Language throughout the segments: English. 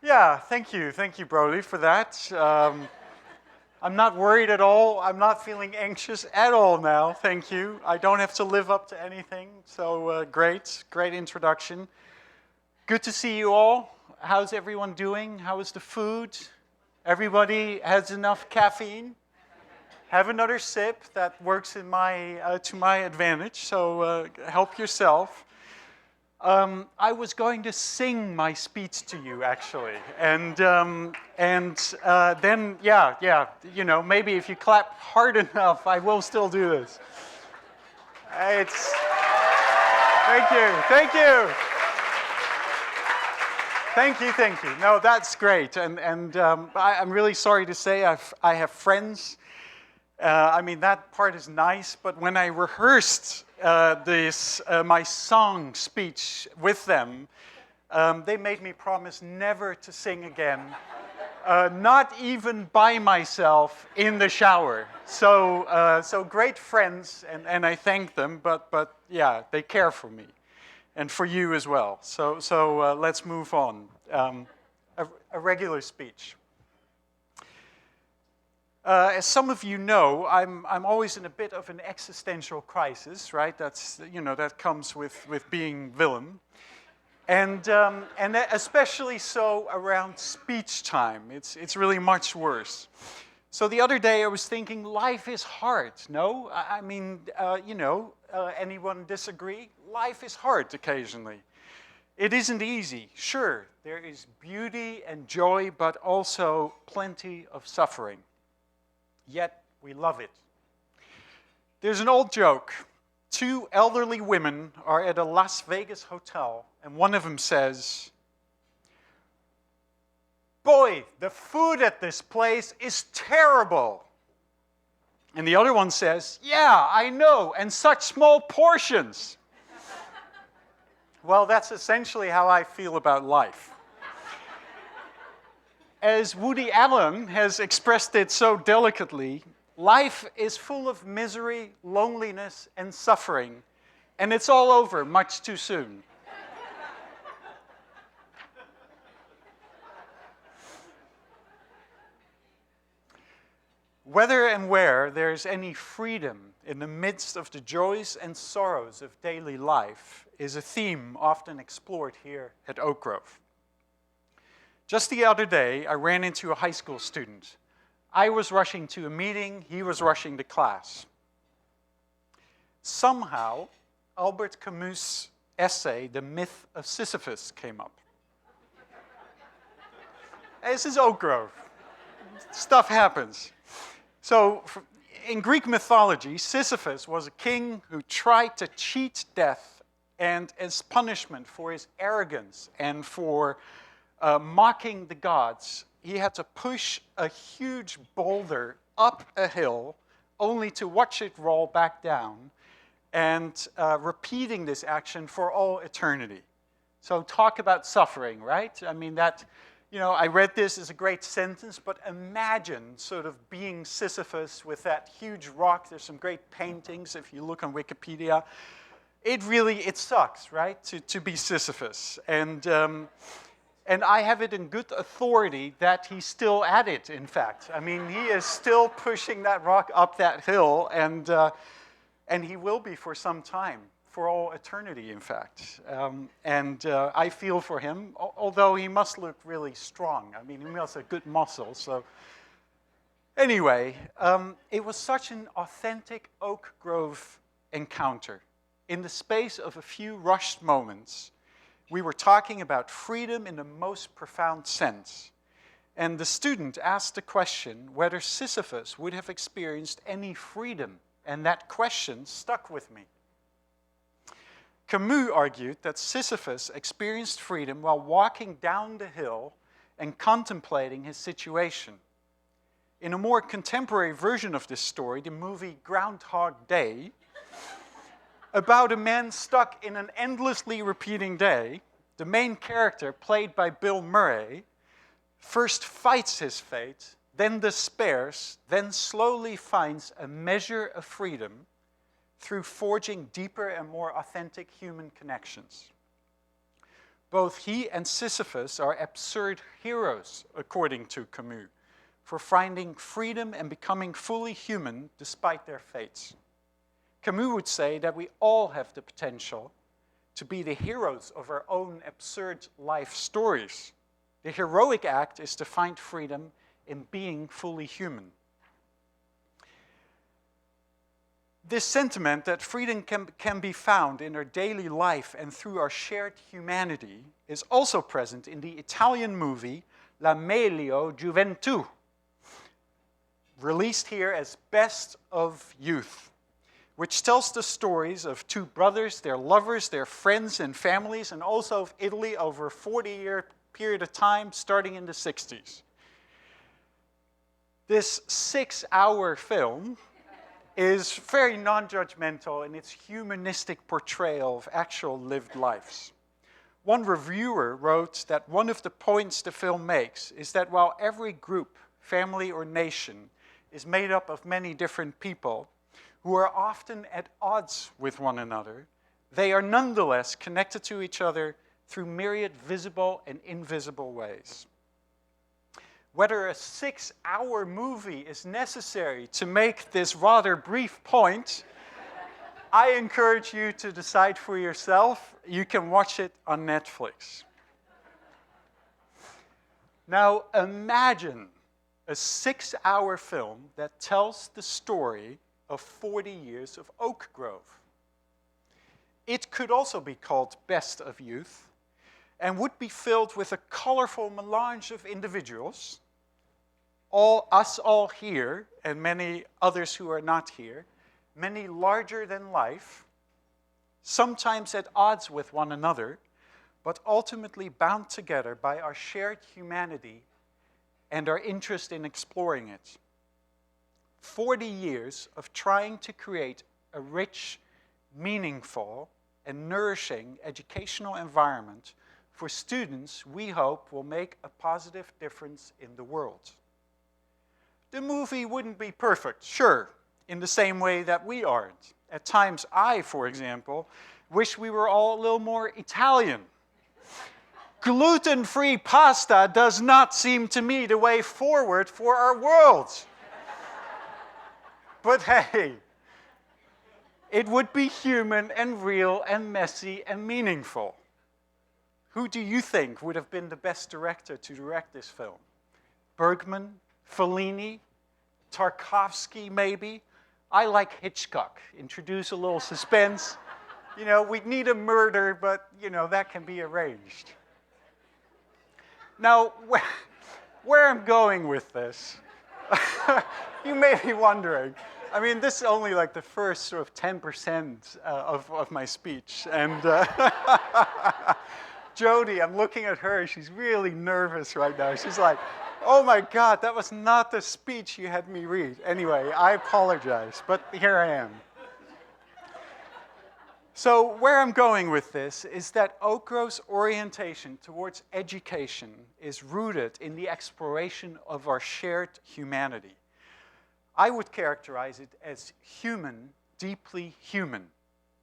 Yeah, thank you. Thank you, Brody, for that. I'm not worried at all. I'm not feeling anxious at all now. Thank you. I don't have to live up to anything. So great introduction. Good to see you all. How's everyone doing? How is the food? Everybody has enough caffeine? Have another sip. That works in to my advantage. So help yourself. I was going to sing my speech to you, actually, and then, maybe if you clap hard enough, I will still do this. It's thank you. No, that's great, and I'm really sorry to say I have friends. That part is nice, but when I rehearsed my song speech with them, they made me promise never to sing again, not even by myself in the shower. So great friends, and I thank them, but yeah, they care for me, and for you as well. So let's move on. A regular speech. As some of you know, I'm always in a bit of an existential crisis, right? That comes with being Willem, and especially so around speech time. It's really much worse. So the other day I was thinking, life is hard. No, anyone disagree? Life is hard occasionally. It isn't easy. Sure, there is beauty and joy, but also plenty of suffering. Yet we love it. There's an old joke. Two elderly women are at a Las Vegas hotel, and one of them says, "Boy, the food at this place is terrible." And the other one says, "Yeah, I know, and such small portions." Well, that's essentially how I feel about life. As Woody Allen has expressed it so delicately, life is full of misery, loneliness, and suffering, and it's all over much too soon. Whether and where there's any freedom in the midst of the joys and sorrows of daily life is a theme often explored here at Oak Grove. Just the other day, I ran into a high school student. I was rushing to a meeting, he was rushing to class. Somehow, Albert Camus' essay, The Myth of Sisyphus, came up. This is Oak Grove. Stuff happens. So, in Greek mythology, Sisyphus was a king who tried to cheat death, and as punishment for his arrogance and for mocking the gods, he had to push a huge boulder up a hill only to watch it roll back down, and repeating this action for all eternity. So talk about suffering, right? I read this as a great sentence, but imagine sort of being Sisyphus with that huge rock. There's some great paintings if you look on Wikipedia. It sucks, right, to be Sisyphus. And I have it in good authority that he's still at it, in fact. He is still pushing that rock up that hill, and he will be for some time, for all eternity, in fact. I feel for him, although he must look really strong. He must have good muscles. So anyway, it was such an authentic Oak Grove encounter. In the space of a few rushed moments, we were talking about freedom in the most profound sense. And the student asked the question whether Sisyphus would have experienced any freedom, and that question stuck with me. Camus argued that Sisyphus experienced freedom while walking down the hill and contemplating his situation. In a more contemporary version of this story, the movie Groundhog Day, about a man stuck in an endlessly repeating day, the main character, played by Bill Murray, first fights his fate, then despairs, then slowly finds a measure of freedom through forging deeper and more authentic human connections. Both he and Sisyphus are absurd heroes, according to Camus, for finding freedom and becoming fully human despite their fates. Camus would say that we all have the potential to be the heroes of our own absurd life stories. The heroic act is to find freedom in being fully human. This sentiment that freedom can be found in our daily life and through our shared humanity is also present in the Italian movie La Meglio Gioventù, released here as Best of Youth, which tells the stories of two brothers, their lovers, their friends and families, and also of Italy over a 40-year period of time starting in the 60s. This 6-hour film is very non-judgmental in its humanistic portrayal of actual lived lives. One reviewer wrote that one of the points the film makes is that while every group, family, or nation is made up of many different people who are often at odds with one another, they are nonetheless connected to each other through myriad visible and invisible ways. Whether a 6-hour movie is necessary to make this rather brief point, I encourage you to decide for yourself. You can watch it on Netflix. Now, imagine a 6-hour film that tells the story of 40 years of Oak Grove. It could also be called Best of Youth and would be filled with a colorful melange of individuals, us all here and many others who are not here, many larger than life, sometimes at odds with one another, but ultimately bound together by our shared humanity and our interest in exploring it. 40 years of trying to create a rich, meaningful, and nourishing educational environment for students we hope will make a positive difference in the world. The movie wouldn't be perfect, sure, in the same way that we aren't. At times, I, for example, wish we were all a little more Italian. Gluten-free pasta does not seem to me the way forward for our world. But hey, it would be human and real and messy and meaningful. Who do you think would have been the best director to direct this film? Bergman? Fellini? Tarkovsky, maybe? I like Hitchcock. Introduce a little suspense. You know, we'd need a murder, but, you know, that can be arranged. Now, where I'm going with this, you may be wondering. I mean, this is only like the first sort of 10% of my speech. And Jody, I'm looking at her. She's really nervous right now. She's like, oh my God, that was not the speech you had me read. Anyway, I apologize, but here I am. So where I'm going with this is that Oak Grove's orientation towards education is rooted in the exploration of our shared humanity. I would characterize it as human, deeply human.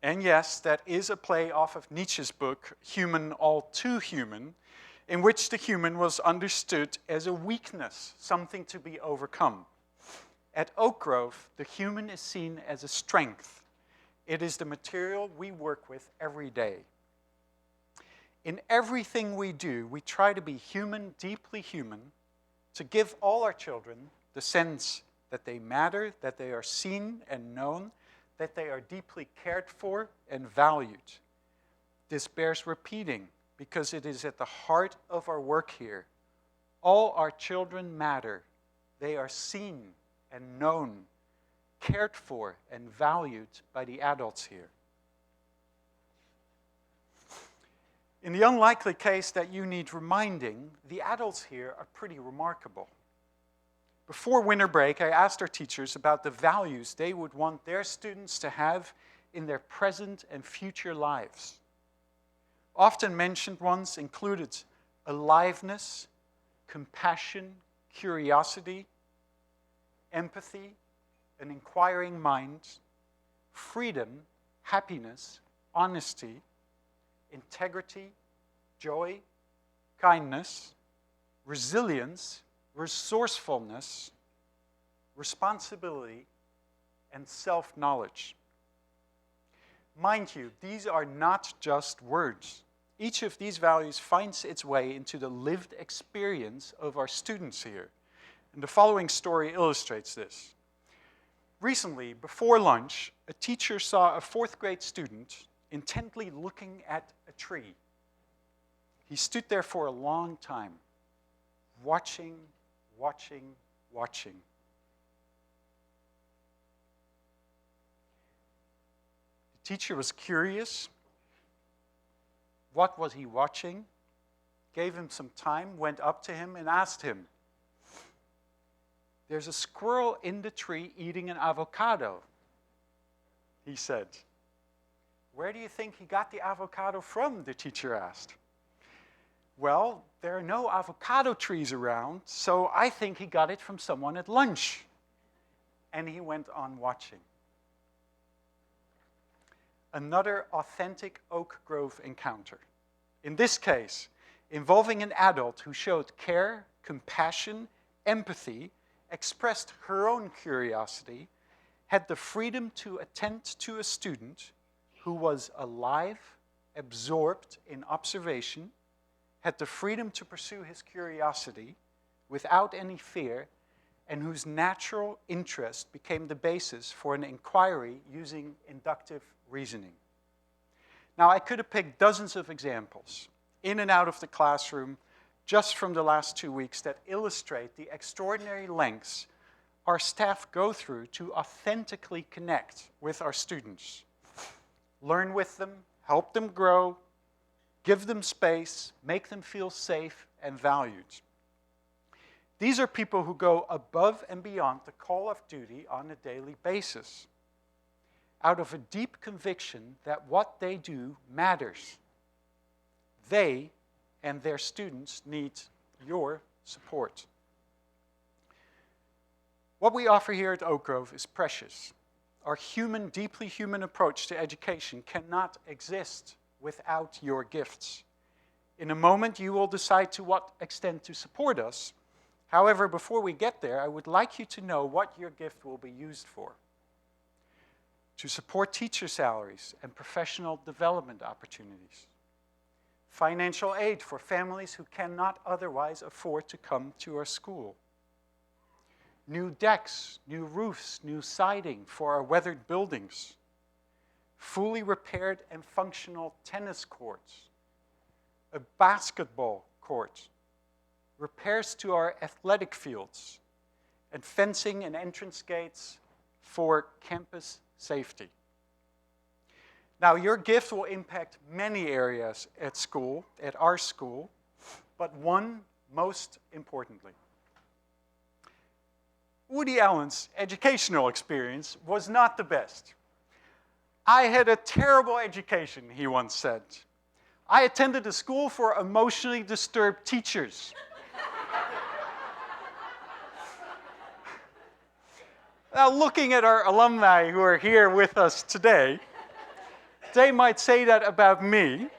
And yes, that is a play off of Nietzsche's book, Human, All Too Human, in which the human was understood as a weakness, something to be overcome. At Oak Grove, the human is seen as a strength. It is the material we work with every day. In everything we do, we try to be human, deeply human, to give all our children the sense that they matter, that they are seen and known, that they are deeply cared for and valued. This bears repeating because it is at the heart of our work here. All our children matter. They are seen and known, cared for and valued by the adults here. In the unlikely case that you need reminding, the adults here are pretty remarkable. Before winter break, I asked our teachers about the values they would want their students to have in their present and future lives. Often mentioned ones included aliveness, compassion, curiosity, empathy, an inquiring mind, freedom, happiness, honesty, integrity, joy, kindness, resilience, resourcefulness, responsibility, and self-knowledge. Mind you, these are not just words. Each of these values finds its way into the lived experience of our students here. And the following story illustrates this. Recently, before lunch, a teacher saw a fourth grade student intently looking at a tree. He stood there for a long time, watching, watching, watching. The teacher was curious. What was he watching? Gave him some time, went up to him and asked him, "There's a squirrel in the tree eating an avocado," he said. "Where do you think he got the avocado from?" the teacher asked. "Well, there are no avocado trees around, so I think he got it from someone at lunch." And he went on watching. Another authentic Oak Grove encounter. In this case, involving an adult who showed care, compassion, empathy, expressed her own curiosity, had the freedom to attend to a student who was alive, absorbed in observation, had the freedom to pursue his curiosity without any fear, and whose natural interest became the basis for an inquiry using inductive reasoning. Now, I could have picked dozens of examples in and out of the classroom just from the last 2 weeks that illustrate the extraordinary lengths our staff go through to authentically connect with our students. Learn with them, help them grow, give them space, make them feel safe and valued. These are people who go above and beyond the call of duty on a daily basis, out of a deep conviction that what they do matters. They and their students need your support. What we offer here at Oak Grove is precious. Our human, deeply human approach to education cannot exist without your gifts. In a moment, you will decide to what extent to support us. However, before we get there, I would like you to know what your gift will be used for. To support teacher salaries and professional development opportunities. Financial aid for families who cannot otherwise afford to come to our school. New decks, new roofs, new siding for our weathered buildings. Fully repaired and functional tennis courts. A basketball court. Repairs to our athletic fields. And fencing and entrance gates for campus safety. Now, your gift will impact many areas at school, at our school, but one most importantly. Woody Allen's educational experience was not the best. "I had a terrible education," he once said. "I attended a school for emotionally disturbed teachers." Now, looking at our alumni who are here with us today, they might say that about me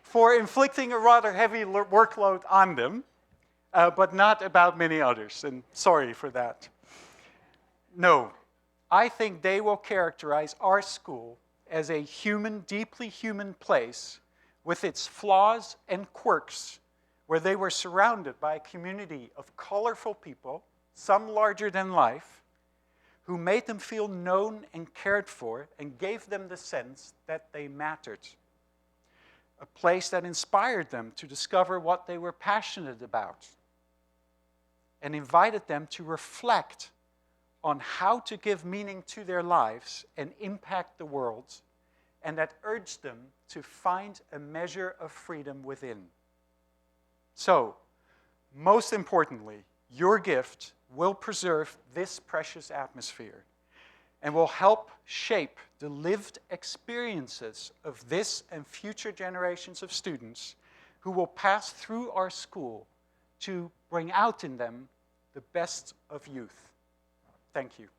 for inflicting a rather heavy workload on them, but not about many others, and sorry for that. No, I think they will characterize our school as a human, deeply human place with its flaws and quirks, where they were surrounded by a community of colorful people, some larger than life, who made them feel known and cared for and gave them the sense that they mattered. A place that inspired them to discover what they were passionate about and invited them to reflect on how to give meaning to their lives and impact the world, and that urged them to find a measure of freedom within. So, most importantly, your gift will preserve this precious atmosphere and will help shape the lived experiences of this and future generations of students who will pass through our school to bring out in them the best of youth. Thank you.